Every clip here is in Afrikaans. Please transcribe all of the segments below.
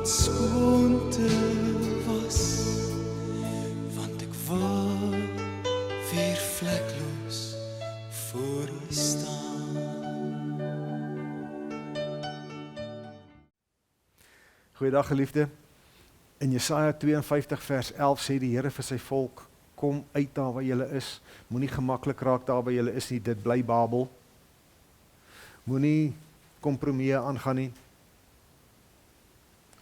dit skoon te was, want ek wou weer vlekloos voor U staan. Goeiedag geliefde. In Jesaja 52 vers 11 sê die Here vir sy volk, kom uit daar waar julle is, moenie gemaklik raak daar waar julle is nie, dit bly Babel. Moenie kompromieë aangaan nie.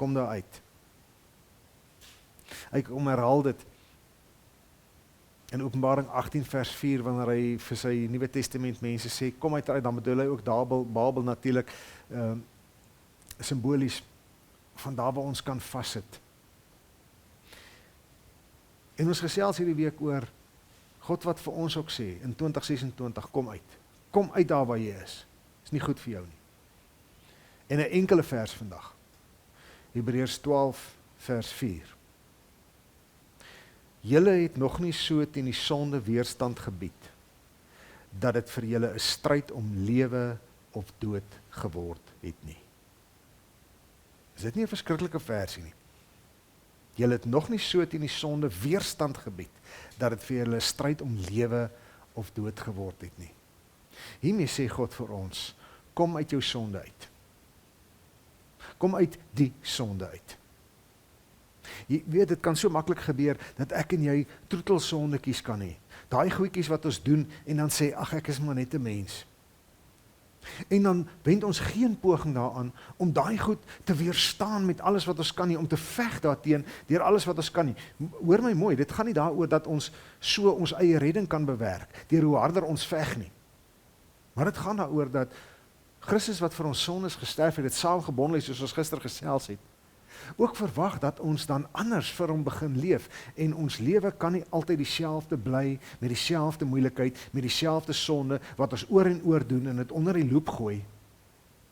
Kom daar uit. Hy kom herhaal dit in Openbaring 18 vers 4, wanneer hy vir sy Nuwe Testament mense sê, kom uit, dan bedoel hy ook Babel natuurlik, simbolies van daar waar ons kan vassit. En ons gesels hierdie week oor God wat vir ons ook sê, in 2026, kom uit. Kom uit daar waar jy is nie goed vir jou nie. En 'n enkele vers vandag, Hebreërs 12 vers 4. Julle het nog nie so teen die sonde weerstand gebied, dat dit vir julle 'n stryd om lewe of dood geword het nie. Is dit nie 'n verskriklike versie nie? Julle het nog nie so teen die sonde weerstand gebied, dat dit vir julle 'n stryd om lewe of dood geword het nie. Hiermee sê God vir ons, kom uit jou sonde uit. Kom uit die sonde uit. Jy weet, dit kan so maklik gebeur, dat ek en jy troetelsondekies kan hê. Daai goedjies wat ons doen, en dan sê, ag, ek is maar net 'n mens. En dan wend ons geen poging daaraan, om daai goed te weerstaan met alles wat ons kan nie, om te veg daarteen, deur alles wat ons kan nie. Hoor my mooi, dit gaan nie daaroor dat ons so ons eie redding kan bewerk, deur hoe harder ons veg nie. Maar dit gaan daaroor dat Christus wat vir ons sondes gesterf het, dit saamgebondel is, soos ons gister gesels het, ook verwag dat ons dan anders vir hom begin leef, en ons lewe kan nie altyd dieselfde bly, met dieselfde moeilikheid, met dieselfde sonde, wat ons oor en oor doen, en het onder die loep gooi,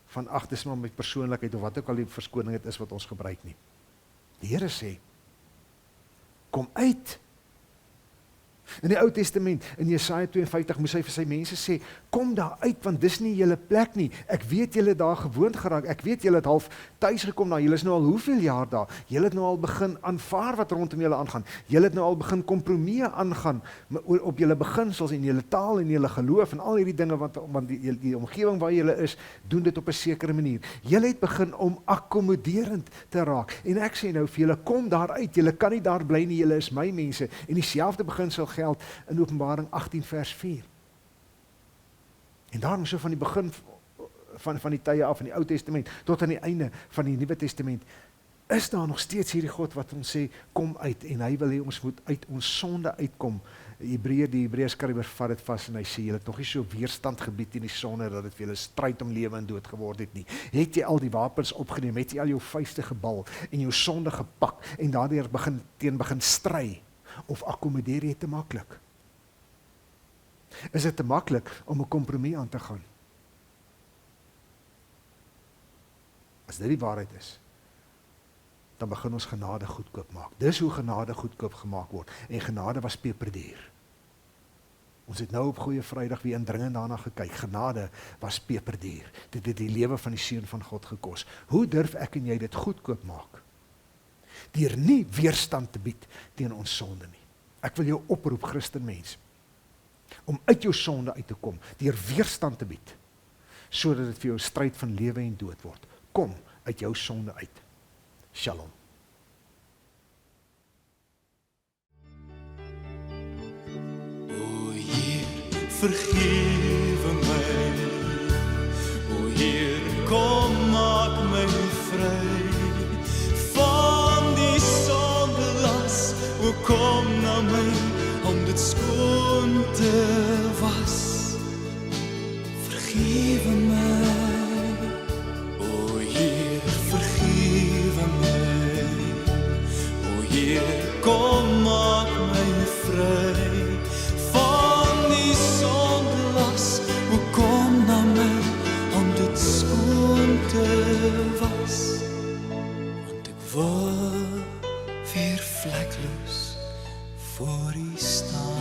van ag, dis maar met persoonlikheid, of wat ook al die verskoning het is wat ons gebruik nie. Die Here sê, kom uit. In die Ou Testament, in Jesaja 52, moes hy vir sy mense sê, kom daar uit, want dis nie julle plek nie. Ek weet julle daar gewoond geraak, ek weet julle het half thuis gekom daar, julle is nou al hoeveel jaar daar, julle het nou al begin aanvaar wat rondom julle aangaan, julle het nou al begin kompromieë aangaan, op julle beginsels en julle taal en julle geloof en al hierdie dinge, want die omgewing waar julle is, doen dit op 'n sekere manier. Julle het begin om akkommoderend te raak, en ek sê nou vir julle, kom daar uit, julle kan nie daar bly nie, julle is my mense, en dieselfde beginsel geld in Openbaring 18 vers 4. En daarom so van die begin van die tye af, van die Ou Testament, tot aan die einde van die Nuwe Testament, is daar nog steeds hierdie God wat ons sê, kom uit, en hy wil hê ons moet uit ons sonde uitkom. Die Hebreërs skrywer vat dit vas, en hy sê, julle het nog nie so weerstand gebied in die sonde, dat dit vir julle stryd om lewe en dood geword het nie. Het jy al die wapens opgeneem, het jy al jou vuiste gebal, en jou sonde gepak, en daardeur begin stry, of akkommodeer jy te maklik? Is dit te maklik om 'n kompromie aan te gaan? As dit die waarheid is, dan begin ons genade goedkoop maak. Dis hoe genade goedkoop gemaak word. En genade was peperduur. Ons het nou op Goeie Vrydag weer indringend daarna gekyk. Genade was peperduur. Dit het die lewe van die Seun van God gekos. Hoe durf ek en jy dit goedkoop maak? Deur nie weerstand te bied teen ons sonde nie. Ek wil jou oproep, Christenmens, om uit jou sonde uit te kom, deur weerstand te bied, sodat dit vir jou 'n stryd van lewe en dood word. Kom uit jou sonde uit. Shalom. O Heer, vergewe my. O Heer, kom maak my vry van die sondelas. O kom na my om dit skoon te was. Vergewe my. O Heer, vergewe my. O Heer, kom maak my vry van die sondelas. O kom na my om dit skoon te was. Want ek wil weer vlekloos voor U staan.